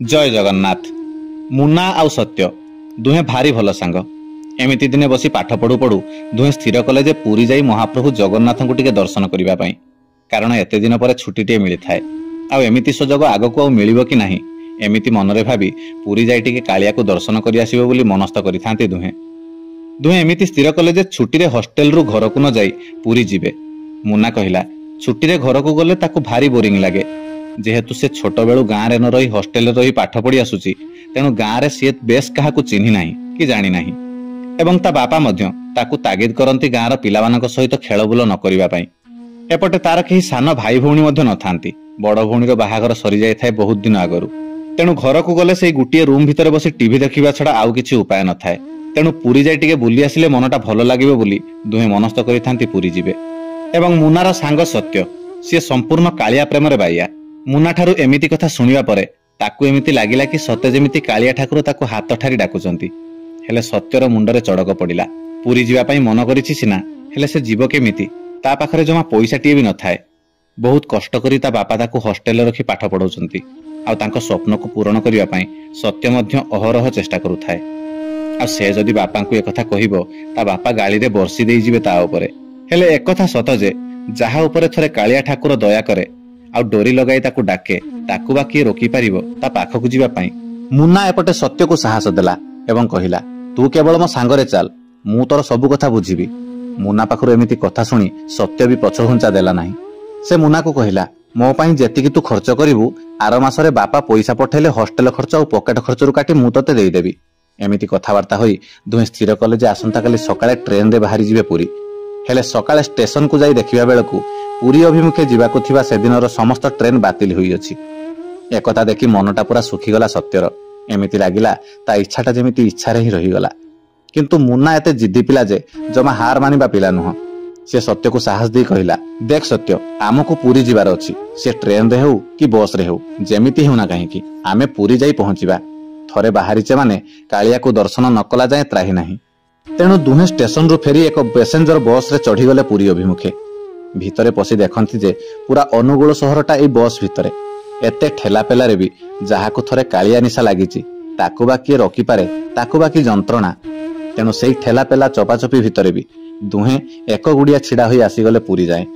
जय जगन्नाथ। मुन्ना आउ सत्य दुहे भारी भल सांग। एमिति दिने बसी पाठ पढ़ु पढ़ु दुहे स्थिर कले जे पुरी जाई महाप्रभु जगन्नाथ को टिके दर्शन करिबा पई, कारण एते दिन पर छुट्टी मिली थाए। आउ एमिति सुजोग आगको आउ मिलिबो कि नाही एमिति मनरे भाबी पुरी जाई टिके कालिया को दर्शन करि आसीबो बोली मनस्थ करिथांती दुहे। दुहे एमिति स्थिर कले जे छुट्टी रे हॉस्टेल रु घर को न जाई पुरी जिबे। मुन्ना कहिला छुट्टी रे घर को गले ताकू भारी बोरिंग लागे, जेहेतु से छोट बेलू गाँव रे न रही हॉस्टेल रही पाठ पढ़ी आसुची, तेणु गाँव रे सी बेस क्या चिन्हि नाही कि जानी नाही। एवं ता बापा मध्य ताकू तागिद करती गाँव र पिलामानक सहित खेल बुल न करिबा पई। एपटे तार केही सान भाई भौणी मध्य नथांती। बड़ भौणी बाहागर सरी जाय थाए बहुत दिन आगरु, तेणु घर को गले से गोटे रूम भितर बसी टीवी देखिबा छड़ा आउ किछि उपाय न थाए। तेणु पुरी जाय टिके बुली आसिले मनटा भल लागिबो बोली दुहे मनस्थ करिथांती पुरी जिबे। एवं मुन्नार सांग सत्य सी संपूर्ण कालिया प्रेम रे बाइया। मुन्ना ठारू एमिति कथा सुनिबा परे ताकू एमिति लागिला कि सत्य जेमिति कालिया ठाकुर ताकू हाथ ठारी डाकुचंती। हेले सत्यर मुंडरे चड़क पड़िला। पुरी जीवा पई मन करिछि सिना, हेले से जीव केमिति? ता पाखरे जमा पैसा टिए भी न थाए। बहुत कष्ट करी ता बापा ताकू हॉस्टेल रखी पाठ पढ़ाउचंती। आ तांको स्वप्न को पूर्ण करिवा पई सत्य मध्य अहरह चेष्टा करुथाए। आ से जदि बापा को एकथा कहिबो ता बापा गाली रे बरसी देई जिवे ता उपरे। हेले एकथा सत जे जाहा उपरे थरे कालिया ठाकुर दया करे आ डोरी लगाई ताकू डाके ताकू बा किए रोकी पारिबो ता पाखकु जीवा पई। मुन्ना एपटे सत्य को साहस देला एवं कहिला तू केवल मो सांगरे चल, मु तोर सबु कथा बुझिबी। मुन्ना पाखरु एमिति कथा सुनी सत्य भी पछघुंचा देला नाही। से मुन्ना को कहिला मो पई जेतिकी तू खर्च करिवु आर मासरे बापा पैसा पठेले हॉस्टेल खर्च और पॉकेट खर्च रु काटी मु तते देई देबी। एमिति कथावार्ता होई दुहे स्थिर कले जे आसंता काली सकाळे ट्रेन रे बाहरी जिवे पुरी। हेले सकाळे स्टेशन को जाई देखिबा बेलकू पुरी अभिमुखे जीवाकू थिबा सेदिनर समस्त ट्रेन बातिल होई अछि। एकथा देखि मनटा पूरा सुखीगला सत्यर। एमिति लागिला ता इच्छाटा जेमिति इच्छारे ही रहीगला। किंतु मुन्ना एते जिद्दी पिला जे जमा हार मानिबा पिला नुह। से सत्य को साहस दी कहिला देख सत्य आमको पुरी जीवार अछि, से ट्रेन रे हो कि बस रे हो जेमिति हेउना काहे कि आमे पुरी जाई पहुंचीबा। थरे बाहरीचे माने कालिया को दर्शन न कला जाए त्राही नाही। तेणु दुहे स्टेशन रु फेरी एक पैसेंजर बस रे चढ़ी गले पुरी अभिमुखे। भितरे पसी देखंती जे पूरा अनुगुल सहरटा ए बस भितरे। एते ठेला पेला रे भी जाहाकू थरे कालिया निशा लागिची ताकू बा किए रखी पारे ताकू बा कि जंत्रणा। तेणु सेई ठेला पेला चपाचपी भितरे भी दुहे एक गुड़िया छिड़ा होई आसीगले पुरी जाए।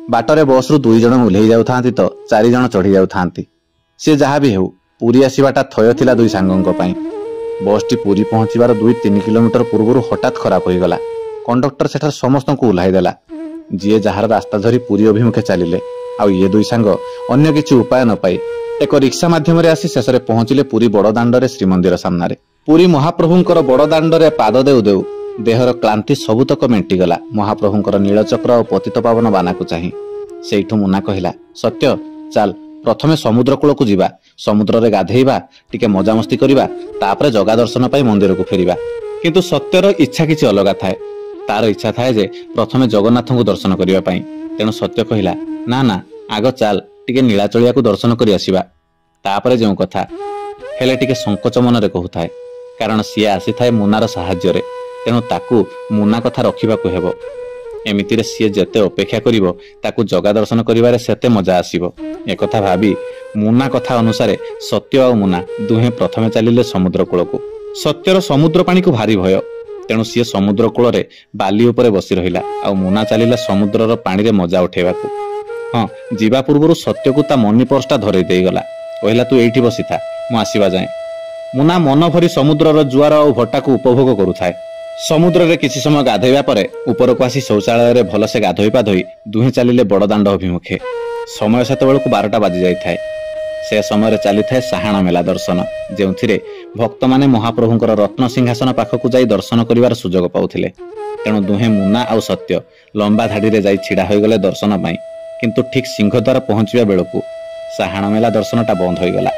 बाटरे बस रु 2 जण ओल्हेई जाउथांती तो 4 जण चढ़ी जाउथांती। से जहा भी हेउ पुरी आसीबाटा थय थिला दुई सांगंक पई। बसटी पुरी पहुंचीबार 2-3 किलोमीटर पूर्वरु हठात खराब होई गला। कंडक्टर सेठार समस्त को उल्हाई देला। जीए जहार रास्ता धरी पुरी अभिमुखे चलिले आउ ये दुई सांग अन्य किछि उपाय न पाई एक रिक्शा माध्यम रे आसी शेषरे पहुंचिले पुरी बड़ दांडरे श्रीमंदिर सामनारे। पुरी महाप्रभुंकर बड़ दांडरे पाद देउ देउ देहर क्लांति सबुतक मेंटी गला। महाप्रभुंकर नीलचक्र और पतित पावन बाना को चाहि सेठु मुन्ना कहिला सत्य चल प्रथमे समुद्र कूल को जीवा, समुद्र रे गाधेइबा टिके मजामस्ती करिबा तापरे जगा दर्शन पाई मंदिर को फेरिबा। किंतु सत्यर इच्छा किछि अलगा थाए। तार इच्छा थाए जे प्रथमे जगन्नाथ को दर्शन करिबा पाई। तेणु सत्य कहिला ना ना आग चाल टिके नीलाचलिया को दर्शन करि आसीबा तापरे जेउ कथा। हेले टिके संकोच मन रे कहूथाए, कारण सिए आसी थाए मुन्नार साहाय्य रे। तेणु ताकू मुन्ना कथा रखिबा को हेबो। एमितिरे सिए जेते अपेक्षा करिवो ताकू जगा दर्शन करिबारे सेते मजा आसीबो। एकथा भाबी मुन्ना कथा अनुसारे सत्य और मुन्ना दुहे प्रथमे चलिले समुद्र कूल को। सत्यर समुद्र पानी को भारी भय, तेणु सी समुद्र कूल रे बाली उपरे बसी रहिला आ मुन्ना चलिला समुद्रर पानी रे मजा उठेबाकू। हाँ जीवा पूर्वरु सत्य को ता मनी पर्सटा धरई देई गला। कहला तू एठी बसी था मु आसीबा जाए। मुन्ना मन भरी समुद्रर जुआर और भट्टा को उपभोग करुथाए। समुद्र रे किछि समय गाधोइबा परे ऊपर को आसी शौचालय रे भलसे गाधोई पाधोई दुहे चलिले बड़ दांड अभिमुखे। समय सेतेबेल को 12टा बाजी जाई थाए। से समय चली थाए साहाण मेला दर्शन, जेउथिरे भक्त माने महाप्रभुंकर रत्न सिंहासन पाखकु जाई दर्शन करिवार सुजोग पाउथिले। तेणु दुहे मुन्ना आउ सत्य लंबा धाड़ी रे जाई छिड़ा होई गले दर्शन पाई। किंतु ठीक सिंहद्वार पहुंचिबा बेलकू साहाण मेला दर्शनटा बंद होई गला।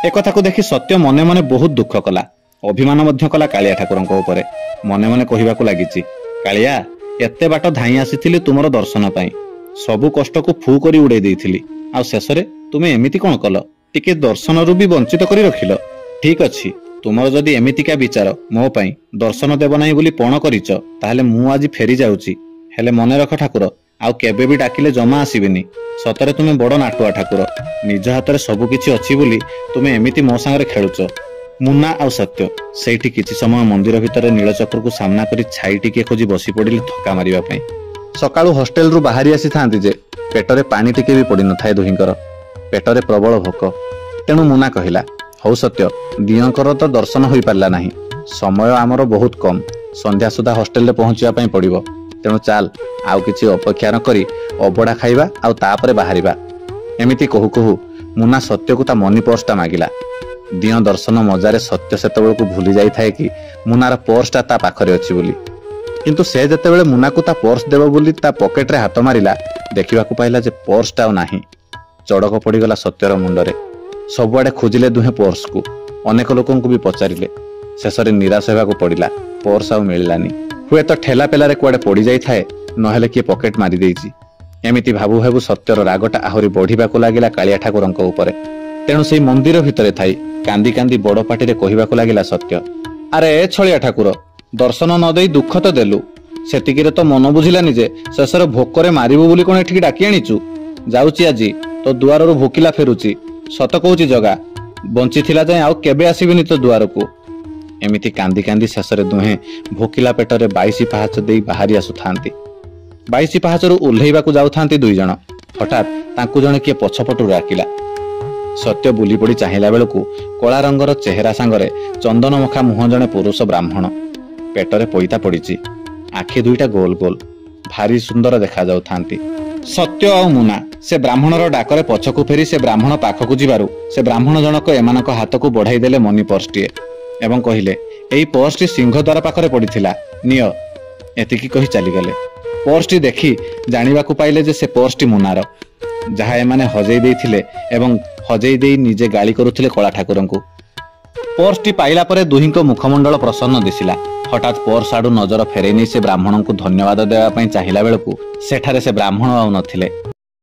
एक कथा को देखि सत्य मने मने बहुत दुख कला, अभिमान मध्य कला कालिया ठाकुरंक उपरे। मने मने कहिबाकू लागिछि कालिया एते बाट धाई आसीथिली तुमर दर्शन पाई, सबु कष्ट को फू करी उड़े देइथिली आ शेषरे तुमे एमिति कोन कल, टिके दर्शन रु भी वंचित करी रखिल। ठीक अछि तुमर जदि एमितिका विचार मो पाई दर्शन देब नाही बोली पण करिच ताहाले मु आज फेरी जाउची। हेले मने रख ठाकुर आउ केबे भी डाकिले जमा आसीबिनी। सतरे तुमे बड़ नाटुआ ठाकुर, निज हाथ सबकिछि अछि बोली तुमे एमिति मो सांगरे खेलुच। मुन्ना आउ सत्य सेठी किछि समय मंदिर भितर नीलचक्र को सामना करी छाई टिके खोजी बसी पड़िले थका मारिबा पई। सकाळु हॉस्टेल रु बाहरी आसी थांती जे पेटरे पानी टिके भी पड़ी न थाए दुहिंकर। पेटरे प्रबल भोक। तेणु मुन्ना कहिला, हौ सत्य दियंकर तो दर्शन होई पारला नाही, समय आमर बहुत कम, संध्या सुधा हॉस्टेल रे पहुंचिबा पई पड़िबो। तेणु चाल आउ किछि अपेक्षा न करी अबड़ा खाइबा आउ तापरे बाहरिबा। एमिति कहू कहू मुन्ना सत्य को ता मनी पर्सटा मागिला। दिय दर्शन मजारे सत्य सेतेबेल को भूली जाई थाए कि मुन्नार पर्सटा ता पाखरे अछि बोली। किंतु से जेतेबेले मुन्ना को ता पर्स देबो बोली ता पॉकेट रे हाथ मारिला, देखिबा को पाइला जे पर्सटा आ नाही। चड़क पड़ीगला सत्यर मुंडरे। सबुआडे खोजिले दुहे पर्स को, अनेक लोकन को भी पचारिले। शेषरे निराश हेबाकू पड़िला, पर्स आ मिलिलानी। हुए तो ठेला पेलारे कुआडे पड़ी जाई थाए, नहेले किए पॉकेट मारी देइछि। एमिति भाबू भाबू सत्यर रागटा आहुरी बढ़िबाकू लागिला कालिया ठाकुरंक उपरे। तेणु सेई मंदिर भितरे थाई कांदी कांदी बड़ पाटिरे कहिबाकू लागिला सत्य, अरे ए छलिया ठाकुर, दर्शन न देई दुख तो देलु, सेतिकिरे तो मन बुझिलानी जे शेषरे भोकरे मारिबु बोली कोन एठिकी डाकी आनिचु। जाउची आजी तो दुआररु भोकिला फेरुची, सत कहूची जगा, बंची थिला जाय आउ केबे आसीबिनी तो दुआरकू। एमिति कांदी कांदी शेषरे दुहे भोकिला पेटरे 22 पाहाच देई बाहरी आसुथांती। 22 पाहाचरु उल्हेइबाकू जाउथांती दुई जण। हठात तांकू जणे किए पछपटु डाकिला। सत्य बुली पड़ी चाहिला बेलकू कला रंगर चेहरा सांगरे चंदनमखा मुह जणे पुरुष ब्राह्मण। पेटरे पैता पड़िछि, आखि दुईटा गोल गोल, भारी सुंदर देखा जाउथांती। सत्य और मुना से ब्राह्मणर डाकरे पछकू फेरी से ब्राह्मण पाखकू जिबारु से ब्राह्मण जनक एमानक हाथकू बढ़ाई देले मनी पर्सटीए एवं कहिले, एई पर्सटी सिंहद्वार पाखरे पड़िथिला, नियो। एतिकी कहि चली गले। पर्सटी देखी जानिबाकू पाइले जे से पर्सटी मुनार, जहा एमाने हजेई देइथिले एवं हजेई देई निजे गाली करुथिले कला ठाकुरंकू। पर्सटी पाइला परे दुहिंको मुखमंडल प्रसन्न दिसिला। हठात पर्स आडू नजर फेरई नहीं से ब्राह्मण को धन्यवाद देवा पई चाहिला बेलकू सेठारे से ब्राह्मण आउ नथिले।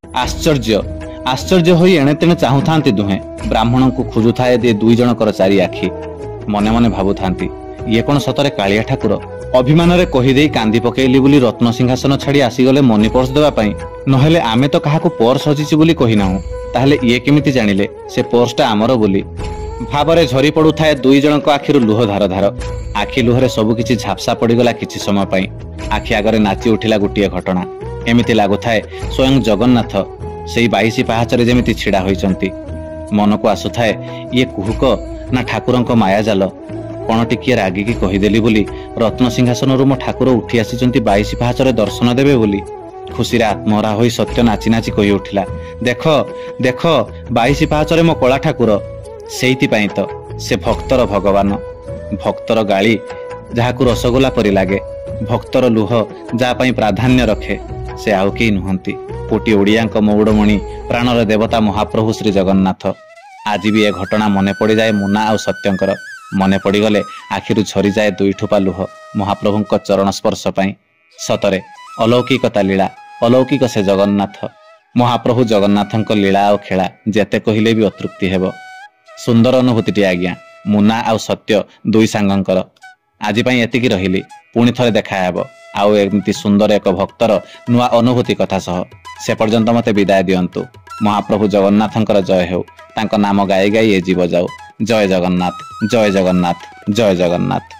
आश्चर्य आश्चर्य होई एणे तेणे चाहुथांती दुहे। ब्राह्मण को खोजुथाए दे दुई जनकर चारि आखि। मने मने भाबुथांती, ये कोन सतरे कालिया ठाकुर? अभिमान रे कहि देई कांदी पकेइली बोली रत्न सिंहासन छाड़ी आसीगले मनी पर्स देवा पई। नहेले आमे तो काहाको पर्स हजिछि बोली कहि नाहु, ताहेले ये केमिति जानिले से पर्सटा आमर बोली? भावरे झरी पड़ुथाए दुई जनक आखिरु लुह धार धार। आखि लुहरे सबु किछि झापसा पड़ीगला किछि समय पई। आखि आगरे नाची उठिला गोटिए घटना। एमिति लागुथाए स्वयं जगन्नाथ सेई 22 पाहाचरे जेमिति छिड़ा होइचंती। मनकु आसुथाए ये कुहुक ना ठाकुरंक माया जाल। कोन टिकिए रागिकी कहिदेली बोली रत्न सिंहासनरु मो ठाकुर उठी आसीचंती 22 पाहाचरे दर्शन देबे बोली। खुशीरे आत्महरा होई सत्य नाची नाची कहि उठिला, देख देख 22 पाहाचरे मो कला ठाकुर। सेइति पई तो से भक्तर भगवान। भक्तर गाली जाहाकु रसगोला परि लागे, भक्तर लुह जा पई प्राधान्य रखे, से आउ केही नुहंती। कोटी ओडियांक मौड़मणि प्राणर देवता महाप्रभु श्री जगन्नाथ। आज भी ए घटना मने पड़ी जाए मुना आउ सत्यंकर। मने पड़ी गले आखिरु झरी जाए दुई ठोपा लुह महाप्रभुंक चरण स्पर्श पई। सतरे अलौकिकता लीला, अलौकिक से जगन्नाथ। महाप्रभु जगन्नाथंक लीला और खेला जेते कहिले भी अतृप्ति हेबो। सुंदर अनुभूति आज्ञा मुना आउ सत्य दुई सांगंकर। आज पई एतिकी रहिली, पुणी थरे देखा हेबो आउ एमिति सुंदर एक भक्तर नुआ अनुभूति कथा सह। से पर्यंत मते विदाय दियंतु। महाप्रभु जगन्नाथंकर जय हेउ। तांको नाम गाई गाई ए जीव जाऊ। जय जगन्नाथ, जय जगन्नाथ, जय जगन्नाथ।